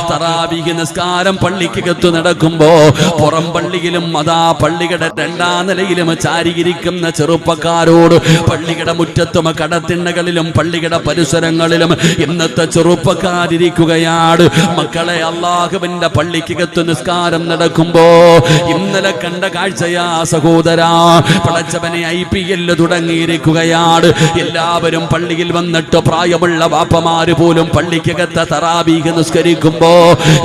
തറാവീഹ് നിസ്കാരം പള്ളിക്കകത്ത് നടക്കുമ്പോ പുറം പള്ളിയിലും അതാ പള്ളിയുടെ രണ്ടാം നിലയിലും ചാരിയിരിക്കുന്ന ചെറുപ്പക്കാരോട് പള്ളിയുടെ മുറ്റത്തും കടത്തിണ്ണകളിലും പള്ളിയുടെ പരിസരങ്ങളിലും ഇന്നത്തെ ചെറുപ്പക്കാരിരിക്കുകയാണ്. മക്കളെ, അല്ലാഹുവിന്റെ പള്ളിക്കകത്ത് നിസ്കാരം നടക്കുമ്പോ ഇന്നലെ കണ്ട കാഴ്ചയാ സഹോദരാ. പടച്ചവനെ IPL തുടങ്ങിയിരിക്കുകയാണ്. എല്ലാവരും പള്ളിയിൽ വന്നിട്ട് പ്രായമുള്ള വാപ്പമാര് പോലും പള്ളിക്കകത്ത് തറാവീഹ് നിസ്കരിക്കുമ്പോ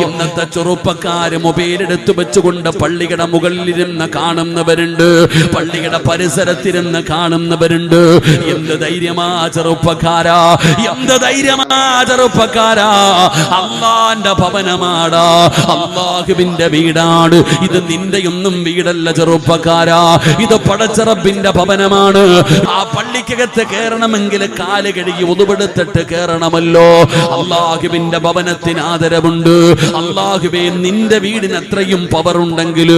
ഇന്നത്തെ ചെറുപ്പക്കാര് മൊബൈലെടുത്ത് വെച്ചുകൊണ്ട് പള്ളിയുടെ മുകളിലിരുന്ന് കാണുന്നവരുണ്ട്, പള്ളിയുടെ പരിസരത്തിരുന്ന് കാണുന്നവരുണ്ട്. എന്ത് ധൈര്യമാ ചെറുപ്പക്കാരാ, എന്ത് ധൈര്യമാ ചെറുപ്പക്കാരാ. അള്ളാന്റെ ഭവനമാടാ, അള്ളാഹുവിന്റെ വീടാണ് ഇത്. നിന്റെയൊന്നും വീടല്ല ചെറുപ്പക്കാരാ, ഇത് പടച്ച റബ്ബിന്റെ ഭവനമാണ്. ആ പള്ളിക്കകത്ത് കയറണമെങ്കിൽ കാല് കഴുകി ഉതുപെടുത്തിട്ട് കയറണമല്ലോ. അള്ളാഹുവിന്റെ ഭവനത്തിന് ആദരവുണ്ട്. അള്ളാഹുവേ, നിന്റെ വീടിന് അത്രയും പവറുണ്ടെങ്കിൽ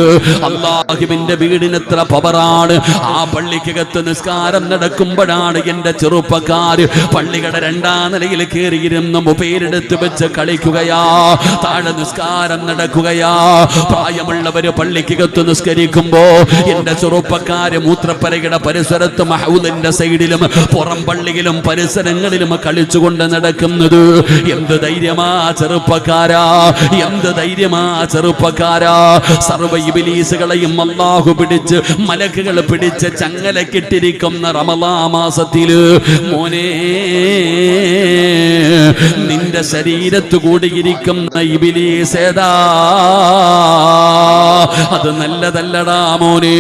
അള്ളാഹുവിന്റെ വീടിന് എത്ര പവറാണ്. ആ പള്ളിക്കകത്ത് നിസ്കാരം നടക്കുമ്പോഴാണ് എന്റെ ചെറുപ്പക്കാര് പള്ളിയുടെ രണ്ടാം നിലയിൽ കയറിയിരുന്ന് മൊബൈലെടുത്ത് വെച്ച് കളിക്കുകയാ. താഴെ നിസ്കാരം നടക്കുകയാ. പ്രായമുള്ളവര് പള്ളിക്കകത്ത് നിസ്കരിക്കുമ്പോ എന്റെ ചെറുപ്പക്കാര് മൂത്രപ്പരയുടെ പരിസരത്തും ഹൗദിന്റെ സൈഡിലും പുറം പള്ളിയിലും പരിസരങ്ങളിലും കളിച്ചുകൊണ്ട് നടക്കുന്നത്. എന്ത് ധൈര്യമാ ചെറുപ്പക്കാരാ, എന്ത് ധൈര്യമാ ചെറുപ്പക്കാരാ. സർവ്വ ഇബ്ലീസുകളെയും അല്ലാഹു പിടിച്ച് മലക്കുകൾ പിടിച്ച് ചങ്ങലക്കിട്ടിരിക്കുന്ന റമളാൻ മാസത്തില് മോനെ, നിന്റെ ശരീരത്ത് കൂടിയിരിക്കുന്ന ഇബ്ലീസ് ഏതാ? അത് നല്ലതല്ലടാ മോനെ,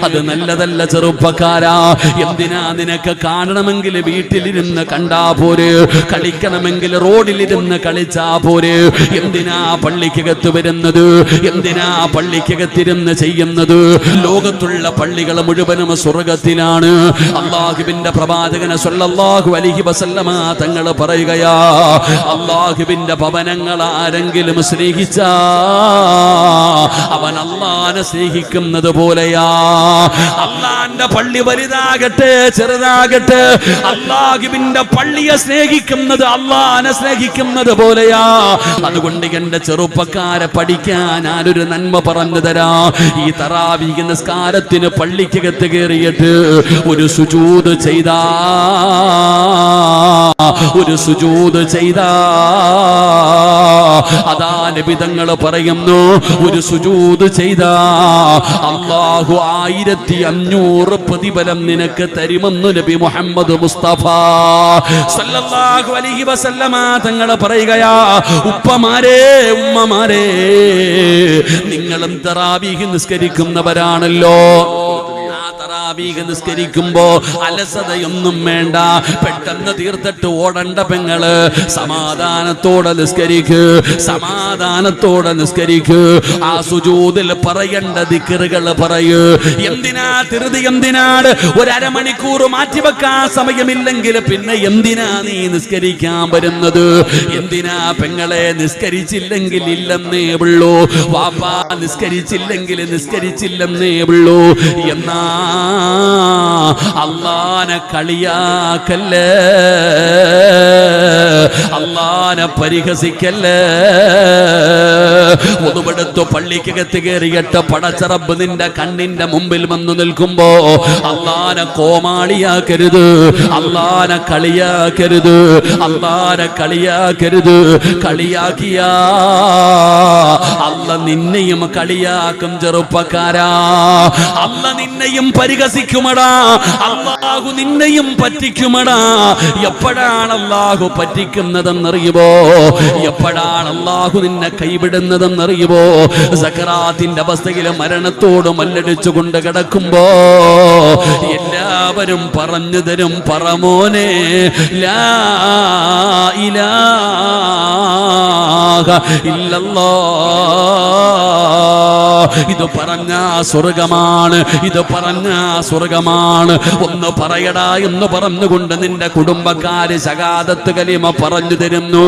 അത് നല്ലതല്ല ചെറുപ്പക്കാരാ. എന്തിനാ നിനക്ക് കാണണമെങ്കിൽ വീട്ടിലിരുന്ന് കണ്ടാ പോരെ, കളിക്കണമെങ്കിൽ റോഡിലിരുന്ന് കളിച്ചാ പോരെ. എന്തിനാ പള്ളിക്കകത്ത് വരുന്നത്, എന്തിനാ പള്ളിക്കകത്തിരുന്ന് ചെയ്യുന്നത്? ലോകത്തുള്ള പള്ളികൾ മുഴുവനും സ്വർഗത്തിലാണ്. അല്ലാഹുവിന്റെ പ്രവാചകൻ സ്വല്ലല്ലാഹു അലൈഹി വസല്ലമ തങ്ങൾ പറയുകയാ, അല്ലാഹുവിന്റെ ഭവനങ്ങൾ ആരെങ്കിലും സ്നേഹിച്ചാ അവൻ അല്ലാഹനെ സ്നേഹിക്കുന്നത് പോലെയാ. അല്ലാഹന്റെ പള്ളി വലുതാകട്ടെ ചെറുതാകട്ടെ, അല്ലാഹുവിന്റെ പള്ളിയെ സ്നേഹിക്കുന്നത് അല്ലാഹനെ സ്നേഹിക്കുന്നത് പോലെയാ. അതുകൊണ്ട് എന്റെ ചെറുപ്പക്കാരെ പഠിക്കാൻ ഞാനൊരു നന്മ പറഞ്ഞു തരാ. ഈ തറാവീഹ് നിസ്കാരത്തിന് പള്ളിക്കകത്ത് കയറിയിട്ട് ഒരു സുജൂദ് ചെയ്താ, ഒരു സുജൂദ് ചെയ്താ, അതാ നബി തങ്ങൾ പറയുന്നു, ഒരു സുജൂദ് ചെയ്താ അല്ലാഹു 1500 പ്രതിഫലം നിനക്ക് തരുമെന്ന് നബി മുഹമ്മദ് മുസ്തഫ സല്ലല്ലാഹു അലൈഹി വസല്ലമ തങ്ങൾ പറയുകയാ. ഉപ്പമാരെ, ഉമ്മമാരെ, നിങ്ങളും തറാവീഹ് നിസ്കരിക്കുന്നവരാണല്ലോ. തറാവീഹ് നിസ്കരിക്കുമ്പോ അലസതയൊന്നും വേണ്ട, പെട്ടെന്ന് തീർത്തിട്ട് ഓടണ്ട പെങ്ങള്. സമാധാനത്തോടെ നിസ്കരിക്ക്, സമാധാനത്തോടെ നിസ്കരിക്ക്. ആ സുജൂദിൽ പറയേണ്ട ദിക്റുകൾ പറയൂ. എന്തിനാ ധൃതി, എന്തിനാണ്? ഒരു അരമണിക്കൂർ മാറ്റിവെക്കാൻ സമയമില്ലെങ്കിൽ പിന്നെ എന്തിനാ നീ നിസ്കരിക്കാൻ വരുന്നത്? എന്തിനാ പെങ്ങളെ? നിസ്കരിച്ചില്ലെങ്കിൽ ഇല്ലെന്നേ ഉള്ളൂ. വാപ്പാ നിസ്കരിച്ചില്ലെങ്കിൽ നിസ്കരിച്ചില്ലെന്നേ ഉള്ളൂ. എന്നാ അല്ലാഹനെ കളിയാക്കല്ലേ, അല്ലാഹനെ പരിഹസിക്കല്ലേ. ഒന്നുപെടുത്തു പള്ളിക്കകത്ത് കയറിയിട്ട് പടച്ച റബ്ബ് നിന്റെ കണ്ണിന്റെ മുമ്പിൽ വന്നു നിൽക്കുമ്പോ അല്ലാഹനെ കോമാളിയാക്കരുത്, അല്ലാഹനെ കളിയാക്കരുത്, അല്ലാഹനെ കളിയാക്കരുത്. കളിയാക്കിയാ അല്ലാഹ് നിന്നെയും കളിയാക്കും ചെറുപ്പക്കാരാ. അല്ലാഹ് നിന്നെയും പരിഹസിക്കുമടാ, അല്ലാഹു നിന്നെയും പറ്റിക്കുമടാ. എപ്പോഴാണ് അല്ലാഹു പറ്റിക്കുന്നതെന്നറിയുമോ? എപ്പോഴാണ് അല്ലാഹു നിന്നെ കൈവിടുന്നതെന്നറിയുമോ? സക്കറാത്തിന്റെ അവസ്ഥയിൽ മരണത്തോട് മല്ലടിച്ചുകൊണ്ട് കിടക്കുമ്പോ എല്ലാവരും പറഞ്ഞു തരും, പറമോനെ ലാ ഇലാഹ ഇല്ലല്ലാഹ്. ഇത് പറഞ്ഞ സ്വർഗമാണ്, ഇത് പറഞ്ഞ സ്വർഗമാണ്. ഒന്ന് പറയടാ എന്ന് പറഞ്ഞുകൊണ്ട് നിന്റെ കുടുംബക്കാര് ശഹാദത്ത് കലിമ പറഞ്ഞു തരുന്നു.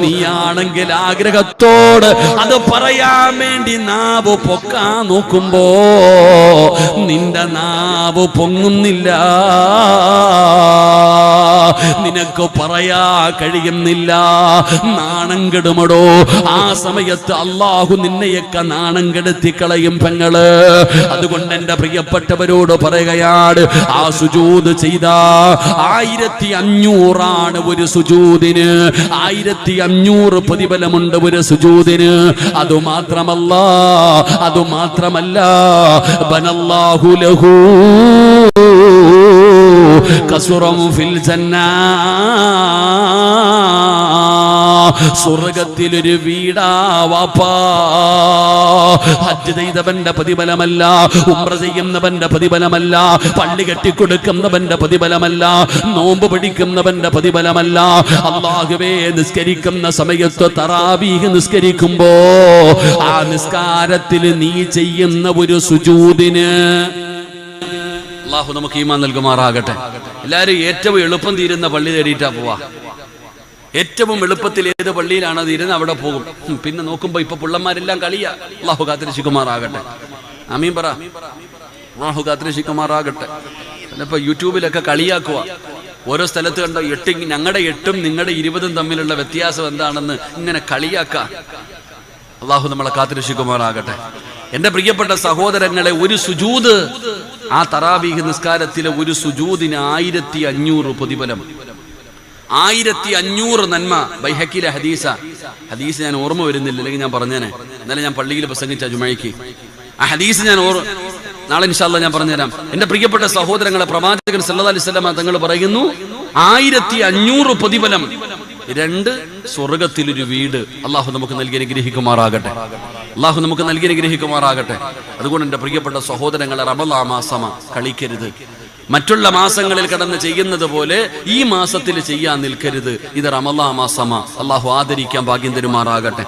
നീയാണെങ്കിൽ ആഗ്രഹത്തോട് അത് പറയാൻ വേണ്ടി നാവ് പൊക്കാൻ നോക്കുമ്പോ നിന്റെ നാവ് പൊങ്ങുന്നില്ല. നിനക്ക് പറയാ കഴിയുന്നില്ല. നാണം കെടുമടോ. ആ സമയത്ത് അള്ളാഹു നിന്നെയൊക്കെ നാണം കെടുത്തി കളയും പെങ്ങള്. അതുകൊണ്ട് എന്റെ പ്രിയപ്പെട്ടവരോട് പറയുകയാണ്, ആ സുജൂദ് ചെയ്ത 1500 ഒരു സുജൂദിന്, 1500 പ്രതിഫലമുണ്ട് ഒരു സുജൂദിന്. അതുമാത്രമല്ല ബനല്ലാഹു ലഹു കസുറം ഫിൽ ജന്നാ, സ്വർഗത്തിലൊരു വീടാ വാപ്പാ. ഹജ്ജ് ചെയ്തവന്റെ പ്രതിഫലമല്ല, ഉംറ ചെയ്യുന്നവന്റെ പ്രതിഫലമല്ല, പള്ളി കെട്ടിക്കൊടുക്കുന്നവന്റെ പ്രതിഫലമല്ല, നോമ്പ് പിടിക്കുന്നവന്റെ പ്രതിഫലമല്ല. അല്ലാഹുവേ, നിസ്കരിക്കുന്ന സമയത്ത് തറാവീഹ് നിസ്കരിക്കുമ്പോ ആ നിസ്കാരത്തിൽ നീ ചെയ്യുന്ന ഒരു സുജൂദിന് അല്ലാഹു നമുക്ക് ഈമാൻ നൽകുമാറാകട്ടെ. എല്ലാവരും ഏറ്റവും എളുപ്പം തീരുന്ന പള്ളി തേടിയിട്ടാ പോവാ. ഏറ്റവും എളുപ്പത്തിൽ ഏത് പള്ളിയിലാണ് തീരുന്നത് അവിടെ പോകും. പിന്നെ നോക്കുമ്പോ ഇപ്പൊ പിള്ളമാരെല്ലാം കളിയാ. അല്ലാഹു കാത്തിരക്ഷിക്കുമാറാകട്ടെ. ആമീൻ പറ. അല്ലാഹു കാത്തിരക്ഷിക്കുമാറാകട്ടെ. ഇപ്പൊ യൂട്യൂബിലൊക്കെ കളിയാക്കുക. ഓരോ സ്ഥലത്ത് കണ്ടോ ഞങ്ങളുടെ 8ഉം നിങ്ങളുടെ 20ഉം തമ്മിലുള്ള വ്യത്യാസം എന്താണെന്ന് ഇങ്ങനെ കളിയാക്ക. അല്ലാഹു നമ്മളെ കാത്തിരക്ഷിക്കുമാറാകട്ടെ. എന്റെ പ്രിയപ്പെട്ട സഹോദരങ്ങളെ, ഒരു സുജൂദ്, ആ തറാവീഹ് നിസ്കാരത്തിലെ ഒരു സുജൂദിന് 1500 പ്രതിഫലം, 1500 നന്മ. ബൈഹഖിയിലെ ഹദീസ് ഞാൻ ഓർമ്മ വരുന്നില്ല, അല്ലെങ്കിൽ ഞാൻ പറഞ്ഞേനെ. ഇന്നലെ ഞാൻ പള്ളിയിൽ പ്രസംഗിച്ച ജുമഅയ്ക്ക് ആ ഹദീസ് ഞാൻ നാളെ ഇൻഷാ അല്ലാഹ് ഞാൻ പറഞ്ഞുതരാം. എന്റെ പ്രിയപ്പെട്ട സഹോദരങ്ങളെ, പ്രവാചകൻ സല്ലല്ലാഹു അലൈഹി വസല്ലം തങ്ങൾ പറയുന്നു, 1500 പ്രതിഫലം, 2 സ്വർഗത്തിലൊരു വീട്. അള്ളാഹു നമുക്ക് നൽകി അനുഗ്രഹിക്കുമാറാകട്ടെ. അള്ളാഹു നമുക്ക് നൽകി അനുഗ്രഹിക്കുമാറാകട്ടെ. അതുകൊണ്ട് എന്റെ പ്രിയപ്പെട്ട സഹോദരങ്ങളെ, റമളാൻ മാസമ കളിക്കരുത്. മറ്റുള്ള മാസങ്ങളിൽ കടന്ന് ചെയ്യുന്നത് പോലെ ഈ മാസത്തിൽ ചെയ്യാൻ നിൽക്കരുത്. ഇത് റമളാൻ മാസമ. അള്ളാഹു ആദരിക്കാൻ ഭാഗ്യം തരുമാറാകട്ടെ.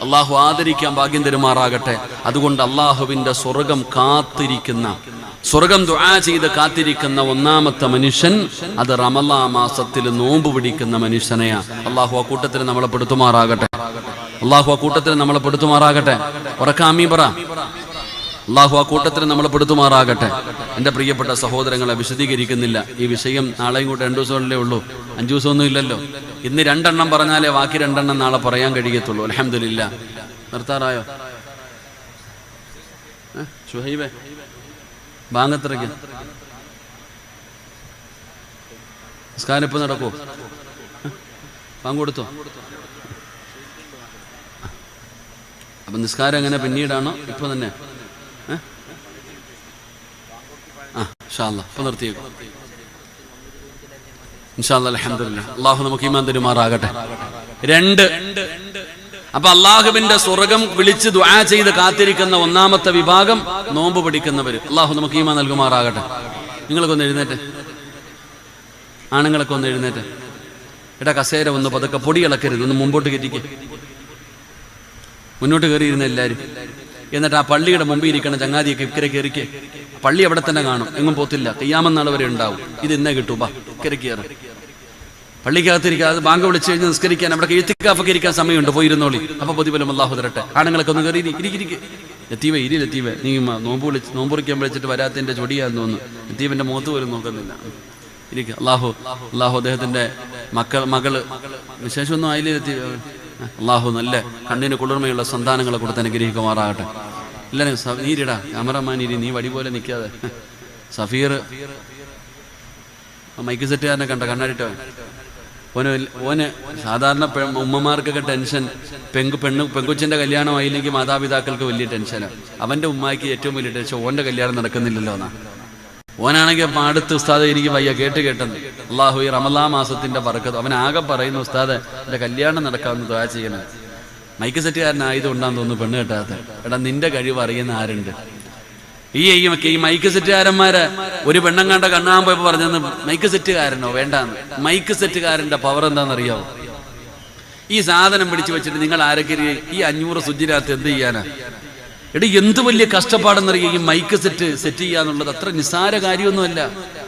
അള്ളാഹു ആദരിക്കാൻ ഭാഗ്യം തരുമാറാകട്ടെ. അതുകൊണ്ട് അള്ളാഹുവിന്റെ സ്വർഗം കാത്തിരിക്കുന്ന, സ്വർഗം ദുആ ചെയ്ത് കാത്തിരിക്കുന്ന ഒന്നാമത്തെ മനുഷ്യൻ അത് റമളാൻ മാസത്തിൽ നോമ്പ് പിടിക്കുന്ന മനുഷ്യനെയാ. അള്ളാഹു ആ കൂട്ടത്തിൽ നമ്മളെ പെടുത്തുമാറാകട്ടെ. അള്ളാഹു ആ കൂട്ടത്തിൽ നമ്മളെ പെടുത്തുമാറാകട്ടെ. ഉറക്കെ ആമീൻ പറ. അള്ളാഹു ആ കൂട്ടത്തിൽ നമ്മളെ പെടുത്തുമാറാകട്ടെ. എൻ്റെ പ്രിയപ്പെട്ട സഹോദരങ്ങളെ, വിശദീകരിക്കുന്നില്ല. ഈ വിഷയം നാളെയും കൂടെ 2 ദിവസമല്ലേ ഉള്ളൂ, 5 ദിവസമൊന്നും ഇല്ലല്ലോ. ഇന്ന് 2 എണ്ണം പറഞ്ഞാലേ ബാക്കി 2 എണ്ണം നാളെ പറയാൻ കഴിയത്തുള്ളൂ. അൽഹംദുലില്ലാ. നിർത്താറായോ? ഷുഹൈബേ, ബാങ്കത്രയ്ക്ക് നിസ്കാരം ഇപ്പം നടക്കുമോ? ബാങ്ക് കൊടുത്തോ? അപ്പൊ നിസ്കാരം എങ്ങനെ പിന്നീടാണോ ഇപ്പൊ തന്നെ? ഇൻഷാ അല്ലാഹ് ഇപ്പൊ നിർത്തിയേക്കും. ഇൻഷാ അല്ലാഹ്. അൽഹംദുലില്ലാ. അല്ലാഹു നമുക്ക് ഈമാൻ തരുമാറാകട്ടെ. 2. അപ്പൊ അള്ളാഹുവിന്റെ സ്വർഗം വിളിച്ച് ദുആ ചെയ്ത് കാത്തിരിക്കുന്ന ഒന്നാമത്തെ വിഭാഗം നോമ്പ് പിടിക്കുന്നവര്. അള്ളാഹു നമുക്ക് ഈമാൻ നൽകുമാറാകട്ടെ. നിങ്ങളൊക്കെ ഒന്ന് എഴുന്നേറ്റ്, ആണുങ്ങളൊക്കെ ഒന്ന് എഴുന്നേറ്റ്. എടാ കസേര ഒന്ന് പതുക്കെ, പൊടി ഇളക്കരുത്, ഒന്ന് മുമ്പോട്ട് കയറ്റിക്ക്. മുന്നോട്ട് കയറിയിരുന്ന എല്ലാവരും. എന്നിട്ട് ആ പള്ളിയുടെ മുമ്പിൽ ഇരിക്കണ ചങ്ങാതിയൊക്കെ ഇക്കരെ കയറിക്ക്. പള്ളി അവിടെ തന്നെ കാണും, എങ്ങും പോത്തില്ല. ഖിയാമത്ത് നാൾ വരെ ഉണ്ടാവും. ഇത് ഇന്നേ കിട്ടൂ. ബാ ഇക്കരെ കയറി പള്ളിക്കകത്തിരിക്കുക. അത് ബാങ്ക് വിളിച്ചു കഴിഞ്ഞ് നിസ്കരിക്കാൻ അവിടെ ഇത്തിക്കാഫൊക്കെ ഇരിക്കാൻ സമയമുണ്ട്, പോയിരുന്നോളി. അപ്പൊ പ്രതിഫലം അല്ലാഹു തരട്ടെ. ആണുങ്ങളൊക്കെ ഒന്ന് കയറി ഇരിക്കെ. ലത്തീവേ, ലത്തീവേ, നീ നോമ്പ് വിളിക്കാൻ വിളിച്ചിട്ട് വരാത്തതിന്റെ ചൊടിയാന്ന് തോന്നുന്നു. ലത്തീവന്റെ മുഖത്ത് പോലും നോക്കുന്നില്ല. ഇരിക്കുക. അള്ളാഹു അദ്ദേഹത്തിന്റെ മകള് വിശേഷമൊന്നും ആയില്ലേ ലത്തീവ? അള്ളാഹു നല്ല കണ്ണിന് കുളിർമയുള്ള സന്താനങ്ങളെ കൊടുത്ത് അനുഗ്രഹിക്കുമാറാകട്ടെ. എല്ലാവരും നീരിടാ, ക്യാമറമാനിരി, നീ വടി പോലെ നിൽക്കാതെ. സഫീർ മൈക്ക് സെറ്റുകാരനെ കണ്ട കണ്ണാടിട്ടോ? ഓന് സാധാരണ ഉമ്മമാർക്കൊക്കെ ടെൻഷൻ, പെങ്കുച്ചിന്റെ കല്യാണം ആയില്ലെങ്കിൽ മാതാപിതാക്കൾക്ക് വലിയ ടെൻഷനാണ്. അവന്റെ ഉമ്മാക്ക് ഏറ്റവും വലിയ ടെൻഷൻ ഓന്റെ കല്യാണം നടക്കുന്നില്ലല്ലോ എന്നാ. ഓനാണെങ്കിൽ അടുത്ത് ഉസ്താദ് എനിക്ക് വയ്യ കേട്ടെന്ന്. അള്ളാഹു ഈ റമളാൻ മാസത്തിന്റെ ബറക്കത്ത്. അവൻ ആകെ പറയുന്നു, ഉസ്താദ് എന്റെ കല്യാണം നടക്കാമെന്ന് ദുആ ചെയ്യണം. മൈക്ക് സെറ്റുകാരനായതുകൊണ്ടാന്ന് തോന്നുന്നു പെണ്ണ് കെട്ടാത്ത. എടാ, നിന്റെ കഴിവ് അറിയുന്ന ആരുണ്ട്? ഈ മൈക്ക് സെറ്റുകാരന്മാര് ഒരു പെണ്ണങ്ങാണ്ട കണ്ണാൻ പോയപ്പോ പറഞ്ഞെന്ന്, മൈക്ക് സെറ്റുകാരനോ വേണ്ടാന്ന്. മൈക്ക് സെറ്റുകാരന്റെ പവർ എന്താണെന്നറിയാവോ? ഈ സാധനം പിടിച്ചു വെച്ചിട്ട് നിങ്ങൾ ആരൊക്കെ ഈ 500 സുജിനകത്ത് എന്ത് ചെയ്യാനാ? എടി, എന്ത് വലിയ കഷ്ടപ്പാടെന്നറിയാം ഈ മൈക്ക് സെറ്റ് ചെയ്യാന്നുള്ളത്. അത്ര നിസ്സാര കാര്യമൊന്നുമല്ല.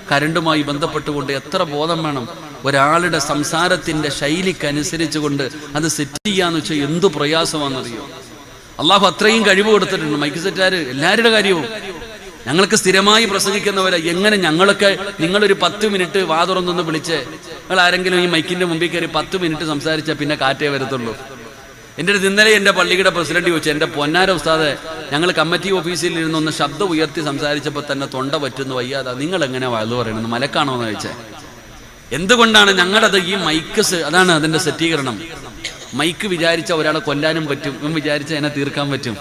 കരണ്ടുമായി ബന്ധപ്പെട്ടുകൊണ്ട് എത്ര ബോധം വേണം. ഒരാളുടെ സംസാരത്തിന്റെ ശൈലിക്കനുസരിച്ചുകൊണ്ട് അത് സെറ്റ് ചെയ്യാന്ന് വെച്ചാൽ എന്ത് പ്രയാസമാണെന്നറിയോ? അള്ളാഹു അത്രയും കഴിവ് കൊടുത്തിട്ടുണ്ട്. മൈക്ക് സെറ്റുകാർ എല്ലാവരുടെ കാര്യവും. ഞങ്ങൾക്ക് സ്ഥിരമായി പ്രസംഗിക്കുന്നവരെ എങ്ങനെ ഞങ്ങളൊക്കെ, നിങ്ങളൊരു 10 മിനിറ്റ് വാതുറന്നൊന്ന് വിളിച്ച് നിങ്ങൾ ആരെങ്കിലും ഈ മൈക്കിന്റെ മുമ്പിൽ കയറി 10 മിനിറ്റ് സംസാരിച്ചാൽ പിന്നെ കാറ്റേ വരത്തുള്ളൂ. എൻ്റെ അടുത്ത് ഇന്നലെ എൻ്റെ പള്ളിയുടെ പ്രസിഡന്റ് ചോദിച്ചു, എൻ്റെ പൊന്നാര ഉസ്താദെ, ഞങ്ങൾ കമ്മിറ്റി ഓഫീസിൽ ഇരുന്നൊന്ന് ശബ്ദം ഉയർത്തി സംസാരിച്ചപ്പോൾ തന്നെ തൊണ്ട പറ്റുന്നു, വയ്യാതെ നിങ്ങൾ എങ്ങനെ വഴുതു പറയണമെന്ന്, മലക്കാണോ എന്ന് ചോദിച്ചേ. എന്തുകൊണ്ടാണ് ഞങ്ങളത് ഈ മൈക്ക്, അതാണ് അതിന്റെ സെറ്റീകരണം. മൈക്ക് വിചാരിച്ച ഒരാളെ കൊല്ലാനും പറ്റും, വിചാരിച്ച അതിനെ തീർക്കാൻ പറ്റും.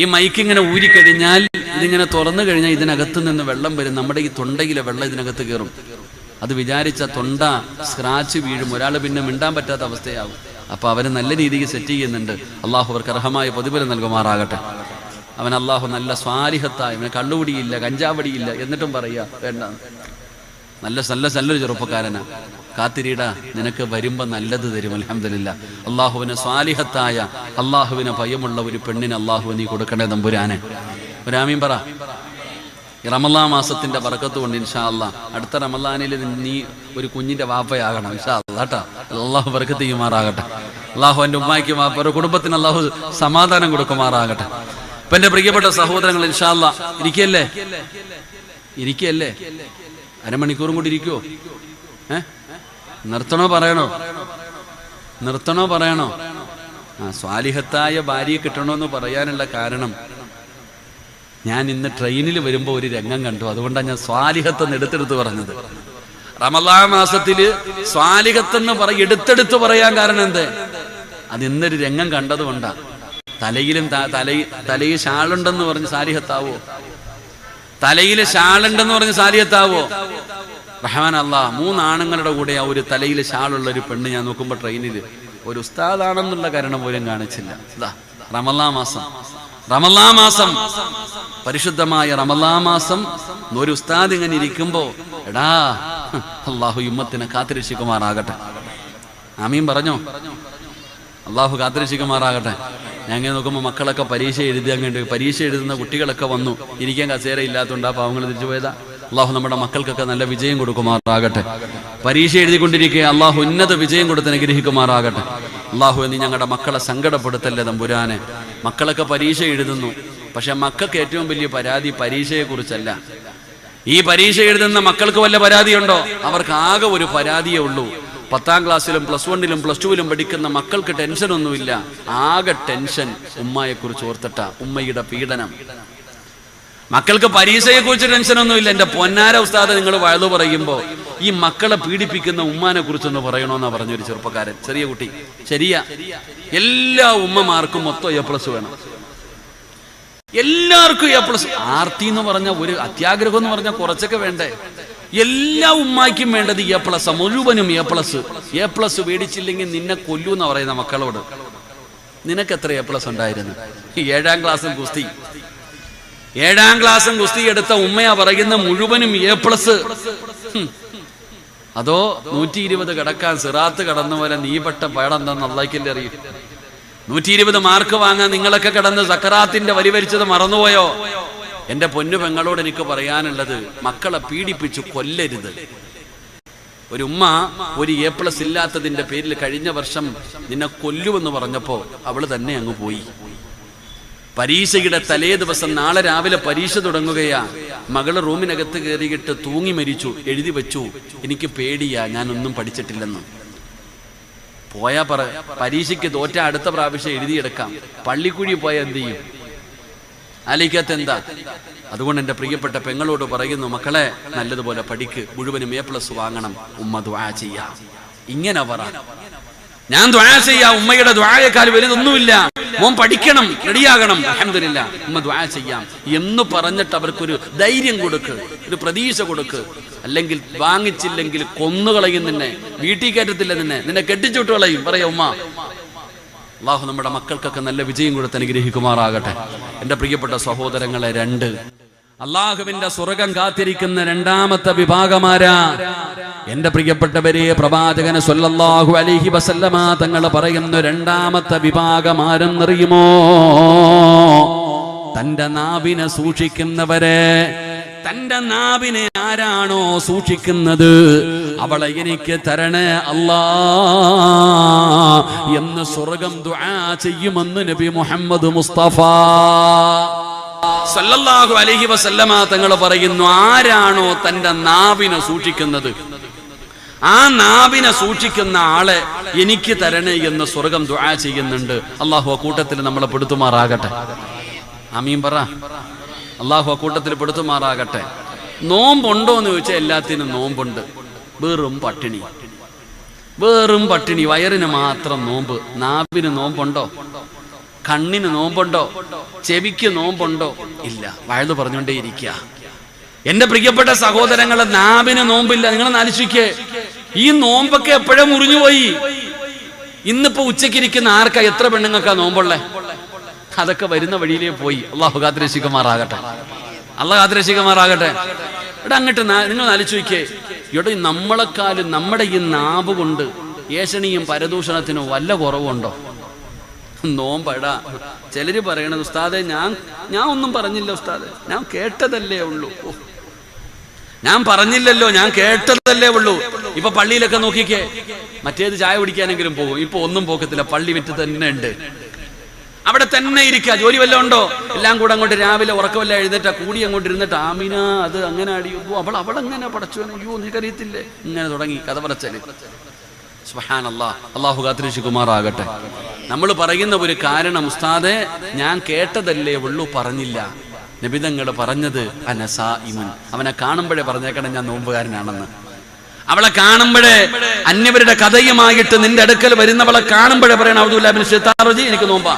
ഈ മൈക്ക് ഇങ്ങനെ ഊരിക്കഴിഞ്ഞാൽ, ഇതിങ്ങനെ തുറന്നു കഴിഞ്ഞാൽ ഇതിനകത്ത് നിന്ന് വെള്ളം വരും, നമ്മുടെ ഈ തൊണ്ടയിലെ വെള്ളം ഇതിനകത്ത് കയറും. അത് വിചാരിച്ച തൊണ്ട സ്ക്രാച്ച് വീഴും, ഒരാൾ പിന്നെ മിണ്ടാൻ പറ്റാത്ത അവസ്ഥയാവും. അപ്പൊ അവര് നല്ല രീതിയിൽ സെറ്റ് ചെയ്യുന്നുണ്ട്. അള്ളാഹു അവർക്ക് അർഹമായ പ്രതിഫലം നൽകുമാറാകട്ടെ. അവൻ അള്ളാഹു നല്ല സ്വാലിഹത്തായ, അവന് കള്ളുപിടിയില്ല, കഞ്ചാവടിയില്ല, എന്നിട്ടും പറയാ വേണ്ട, നല്ലൊരു ചെറുപ്പക്കാരനാ, കാത്തിരീടാ, നിനക്ക് വരുമ്പോ നല്ലത് തരും. അൽഹംദുലില്ലാ. അള്ളാഹുവിന് സ്വാലിഹത്തായ, അള്ളാഹുവിനെ ഭയമുള്ള ഒരു പെണ്ണിന് അള്ളാഹു നീ കൊടുക്കണേ തമ്പുരാനെ. ഒരാമീൻ പറ. ഈ റമളാൻ മാസത്തിന്റെ ബറക്കത്ത് കൊണ്ട് ഇൻഷാ അല്ലാഹ് അടുത്ത റമളാനിൽ നീ ഒരു കുഞ്ഞിന്റെ വാപ്പയാകണം ഇൻഷാ അല്ലാഹ് കേട്ടോ. അള്ളാഹു ബറക്കത്ത് ചെയ്യുമാറാകട്ടെ. അള്ളാഹു എൻ്റെ ഉമ്മായ്ക്കും വാപ്പയുടെ കുടുംബത്തിന് അള്ളാഹു സമാധാനം കൊടുക്കുമാറാകട്ടെ. ഇപ്പൊ എൻ്റെ പ്രിയപ്പെട്ട സഹോദരങ്ങൾ, ഇൻഷാ അല്ലാഹ് ഇരിക്കല്ലേ, അരമണിക്കൂറും കൂടി ഇരിക്കുവോ? നിർത്തണോ പറയണോ? സ്വാലിഹത്തായ ഭാര്യയെ കിട്ടണമെന്ന് പറയാനുള്ള കാരണം, ഞാൻ ഇന്ന് ട്രെയിനിൽ വരുമ്പോൾ ഒരു രംഗം കണ്ടു, അതുകൊണ്ടാണ് ഞാൻ സ്വാലിഹത്തെന്ന് എടുത്തെടുത്ത് പറഞ്ഞത്. റമളാൻ മാസത്തില് സ്വാലിഹത്തെന്ന് എടുത്തെടുത്ത് പറയാൻ കാരണം എന്ത്? അത് ഇന്നൊരു രംഗം കണ്ടതുകൊണ്ടാ. തലയിൽ ഷാളുണ്ടെന്ന് പറഞ്ഞ് സാലിഹത്താവോ? തലയിൽ ഷാളുണ്ടെന്ന് പറഞ്ഞ് സാലിഹത്താവോ? റഹ്മാൻ അല്ലാഹ്, 3 ആണുങ്ങളുടെ കൂടെ ആ ഒരു തലയിൽ ഷാളുള്ള ഒരു പെണ്ണ് ഞാൻ നോക്കുമ്പോൾ ട്രെയിനിൽ ഒരു ഉസ്താദാണെന്നുള്ള കാരണം പോലും കാണിച്ചില്ല. റമളാൻ മാസം, പരിശുദ്ധമായ റമളാൻ മാസം, ഒരു ഉസ്താദ് ഇങ്ങനെ ഇരിക്കുമ്പോ, എടാ അള്ളാഹു ഉമ്മത്തിനെ കാത്തിരക്ഷിക്കുമാറാകട്ടെ. ആമീൻ പറഞ്ഞോ? അള്ളാഹു കാത്തിരക്ഷിക്കുമാറാകട്ടെ. ഞാൻ ഇങ്ങനെ നോക്കുമ്പോൾ മക്കളൊക്കെ പരീക്ഷ എഴുതുന്ന കുട്ടികളൊക്കെ വന്നു. ഇരിക്കാൻ കസേര ഇല്ലാത്തതുകൊണ്ട് ആ പാവങ്ങൾ തിരിച്ചു പോയതാ. അള്ളാഹു നമ്മുടെ മക്കൾക്കൊക്കെ നല്ല വിജയം കൊടുക്കുമാറാകട്ടെ. പരീക്ഷ എഴുതിക്കൊണ്ടിരിക്കുക, അള്ളാഹു ഉന്നത വിജയം കൊടുത്ത് അനുഗ്രഹിക്കുമാറാകട്ടെ. അള്ളാഹു നീ ഞങ്ങളുടെ മക്കളെ സങ്കടപ്പെടുത്തല്ലേ തമ്പുരാനെ. മക്കളൊക്കെ പരീക്ഷ എഴുതുന്നു, പക്ഷെ മക്കൾക്ക് ഏറ്റവും വലിയ പരാതി പരീക്ഷയെ കുറിച്ചല്ല. ഈ പരീക്ഷ എഴുതുന്ന മക്കൾക്ക് വല്ല പരാതിയുണ്ടോ? അവർക്ക് ആകെ ഒരു പരാതിയേ ഉള്ളൂ. 10ാം ക്ലാസ്സിലും +1ലും +2ലും പഠിക്കുന്ന മക്കൾക്ക് ടെൻഷനൊന്നുമില്ല. ആകെ ടെൻഷൻ ഉമ്മയെക്കുറിച്ച് ഓർത്തിട്ട, ഉമ്മയുടെ പീഡനം. മക്കൾക്ക് പരീക്ഷയെ കുറിച്ച് ടെൻഷനൊന്നുമില്ല. എൻ്റെ പൊന്നാര ഉസ്താദ്, നിങ്ങൾ വഴുതു പറയുമ്പോൾ ഈ മക്കളെ പീഡിപ്പിക്കുന്ന ഉമ്മാനെ കുറിച്ചൊന്ന് പറയണമെന്നാ പറഞ്ഞൊരു ചെറുപ്പക്കാരൻ, ചെറിയ കുട്ടി. ശരിയാ, എല്ലാ ഉമ്മമാർക്കും മൊത്തം A+ വേണം, എല്ലാവർക്കും A+. ആർത്തി എന്ന് പറഞ്ഞ ഒരു അത്യാഗ്രഹം എന്ന് പറഞ്ഞാൽ കുറച്ചൊക്കെ വേണ്ടേ? എല്ലാ ഉമ്മായ്ക്കും വേണ്ടത് A+, മുഴുവനും A+. A+ മേടിച്ചില്ലെങ്കിൽ നിന്നെ കൊല്ലൂന്ന് പറയുന്ന മക്കളോട്. നിനക്ക് എത്ര A+ ഉണ്ടായിരുന്നു? 7ാം ക്ലാസ്സിൽ ഗുസ്തി എടുത്ത ഉമ്മയാ പറയുന്ന മുഴുവനും A+. അതോ 120 കടക്കാൻ സിറാത്ത് കടന്നു പോലെ നീപ്പെട്ട പാടെന്താന്ന് അള്ളാഹ്ക്കല്ലേ അറിയും. 120 മാർക്ക് വാങ്ങാൻ നിങ്ങളൊക്കെ കടന്ന് സക്കറാത്തിന്റെ വരി വരിച്ചത് മറന്നുപോയോ? എന്റെ പൊന്നു പെങ്ങളോട് എനിക്ക് പറയാനുള്ളത്, മക്കളെ പീഡിപ്പിച്ചു കൊല്ലരുത്. ഒരു ഉമ്മ ഒരു A+ ഇല്ലാത്തതിന്റെ പേരിൽ കഴിഞ്ഞ വർഷം നിന്നെ കൊല്ലുമെന്ന് പറഞ്ഞപ്പോ അവള് തന്നെ അങ്ങ് പോയി. പരീക്ഷയുടെ തലേ ദിവസം, നാളെ രാവിലെ പരീക്ഷ തുടങ്ങുകയാ. മകള് റൂമിനകത്ത് കയറിയിട്ട് തൂങ്ങി മരിച്ചു. എഴുതി വെച്ചു, എനിക്ക് പേടിയാ, ഞാനൊന്നും പഠിച്ചിട്ടില്ലെന്ന്. പോയാ പരീക്ഷയ്ക്ക് തോറ്റ അടുത്ത പ്രാവശ്യം എഴുതിയെടുക്കാം. പള്ളിക്കുഴി പോയാൽ എന്ത് ചെയ്യും? ആലോചിക്കാത്ത എന്താ? അതുകൊണ്ട് എൻ്റെ പ്രിയപ്പെട്ട പെങ്ങളോട് പറയുന്നു, മക്കളെ നല്ലതുപോലെ പഠിക്ക്, മുഴുവനും A+ വാങ്ങണം. ഉമ്മ ദുആ ചെയ്യാം. ഇങ്ങനെ പറ, ഞാൻ ദുആ ചെയ്യാം, ഉമ്മയുടെ ദുആയേക്കാൾ വലുതൊന്നുമില്ല, മോൻ പഠിക്കണം, റെഡിയാകണം, അൽഹംദുലില്ലാ, ഉമ്മ ദുആ ചെയ്യാം എന്ന് പറഞ്ഞിട്ട് അവർക്കൊരു ധൈര്യം കൊടുക്ക്, ഒരു പ്രതീക്ഷ കൊടുക്ക്. അല്ലെങ്കിൽ വാങ്ങിച്ചില്ലെങ്കിൽ കൊന്നുകളയും, നിന്നെ വീട്ടിൽ കയറ്റത്തില്ല, നിന്നെ കെട്ടിച്ചുവിട്ട് കളയും. പറയാ ഉമ്മ. അല്ലാഹു നമ്മുടെ മക്കൾക്കൊക്കെ നല്ല വിജയം കൊടുത്ത് അനുഗ്രഹിക്കുമാറാകട്ടെ. എൻ്റെ പ്രിയപ്പെട്ട സഹോദരങ്ങളെ, 2 അള്ളാഹുവിന്റെ സ്വർഗം കാത്തിരിക്കുന്ന 2ാമത്തെ വിഭാഗമാരാ? എന്റെ പ്രിയപ്പെട്ടവരെ, പ്രവാചകന് സ്വല്ലല്ലാഹു അലൈഹി വസല്ലമ തങ്ങൾ പറയുന്ന 2ാമത്തെ വിഭാഗമാരെന്നറിയുമോ? തന്റെ നാവിനെ സൂക്ഷിക്കുന്നവരെ. തന്റെ നാവിനെ ആരാണോ സൂക്ഷിക്കുന്നത്, അവളെ എനിക്ക് തരണേ അല്ലാ എന്ന് സ്വർഗം ദുആ ചെയ്യുമെന്ന് നബി മുഹമ്മദ് മുസ്തഫ സല്ലല്ലാഹു അലൈഹി വസല്ലമ തങ്ങൾ പറയുന്നു, ആരാണോ തന്റെ നാവിനെ സൂക്ഷിക്കുന്നത്, ആ നാവിനെ സൂക്ഷിക്കുന്ന ആളെ എനിക്ക് തരണേ എന്ന് സ്വർഗം ദുആ ചെയ്യുന്നുണ്ട്. അള്ളാഹു അക്കൂട്ടത്തിൽ നമ്മളെ പെടുത്തുമാറാകട്ടെ. ആമീൻ പറ. അള്ളാഹു അക്കൂട്ടത്തിൽ പെടുത്തുമാറാകട്ടെ. നോമ്പുണ്ടോ എന്ന് ചോദിച്ചാൽ എല്ലാത്തിനും നോമ്പുണ്ട്. വെറും പട്ടിണി, വെറും പട്ടിണി. വയറിന് മാത്രം നോമ്പ്. നാവിന് നോമ്പുണ്ടോ? കണ്ണിന് നോമ്പുണ്ടോ? ചെവിക്ക് നോമ്പുണ്ടോ? ഇല്ല. വഴുതു പറഞ്ഞുകൊണ്ടേ ഇരിക്കുക. എന്റെ പ്രിയപ്പെട്ട സഹോദരങ്ങളെ, നാവിന് നോമ്പില്ല. നിങ്ങൾ ആലോചിക്കേ, ഈ നോമ്പൊക്കെ എപ്പോഴേ മുറിഞ്ഞുപോയി. ഇന്നിപ്പോ ഉച്ചക്കിരിക്കുന്ന ആർക്കാ, എത്ര പെണ്ണുങ്ങൾക്കാ നോമ്പുള്ളേ? അതൊക്കെ വരുന്ന വഴിയിലേ പോയി. അള്ളാഹു കാത്തുരക്ഷിക്കുമാറാകട്ടെ. അള്ളാഹു കാത്തുരക്ഷിക്കുമാറാകട്ടെ. ഇവിടെ അങ്ങോട്ട് നിങ്ങൾ ആലോചിക്കേ, ഇവിടെ നമ്മളെക്കാളും നമ്മുടെ ഈ നാവ് കൊണ്ട് ഏഷണിയും പരദൂഷണത്തിനോ വല്ല കുറവുണ്ടോ? നോമ്പടാ. ചിലര് പറയണത്, ഉസ്താദെ ഞാൻ ഒന്നും പറഞ്ഞില്ല ഉസ്താദെ, ഞാൻ കേട്ടതല്ലേ ഉള്ളൂ. ഞാൻ പറഞ്ഞില്ലല്ലോ, ഞാൻ കേട്ടതല്ലേ ഉള്ളൂ. ഇപ്പൊ പള്ളിയിലൊക്കെ നോക്കിക്കേ, മറ്റേത് ചായ കുടിക്കാനെങ്കിലും പോകും. ഇപ്പൊ ഒന്നും പോക്കത്തില്ല, പള്ളി വിറ്റ് തന്നെ ഉണ്ട്. അവിടെ തന്നെ ഇരിക്കുക. ജോലി വല്ലതും ഉണ്ടോ? എല്ലാം കൂടെ അങ്ങോട്ട് രാവിലെ ഉറക്കമല്ല എഴുന്നേറ്റാ കൂടി അങ്ങോട്ട് ഇരുന്നിട്ട് ആമിന അത് അങ്ങനെ അടിയോ, അവളെങ്ങനെ പടച്ചു, അയ്യോ നിനക്കറിയത്തില്ലേ, ഇങ്ങനെ തുടങ്ങി കഥ പറച്ചല്. സുബ്ഹാനല്ലാഹ്. അല്ലാഹു കാത്തുരക്ഷിക്കുമാറാകട്ടെ. നമ്മൾ പറയുന്ന ഒരു കാരണം, ഉസ്താദെ ഞാൻ കേട്ടതല്ലേ ഉള്ളൂ, പറഞ്ഞില്ല. നബിതങ്ങൾ പറഞ്ഞത് അനസായിമുൻ, അവനെ കാണുമ്പോഴേ പറഞ്ഞേക്കണം ഞാൻ നോമ്പുകാരനാണെന്ന്. അവളെ കാണുമ്പോഴേ, അന്യവരുടെ കഥയുമായിട്ട് നിന്റെ അടുക്കൽ വരുന്നവളെ കാണുമ്പോഴേ പറയണം ഔദു ബില്ലാഹി മിനശ് ശൈത്താനിർ റജീം, എനിക്ക് നോമ്പാ.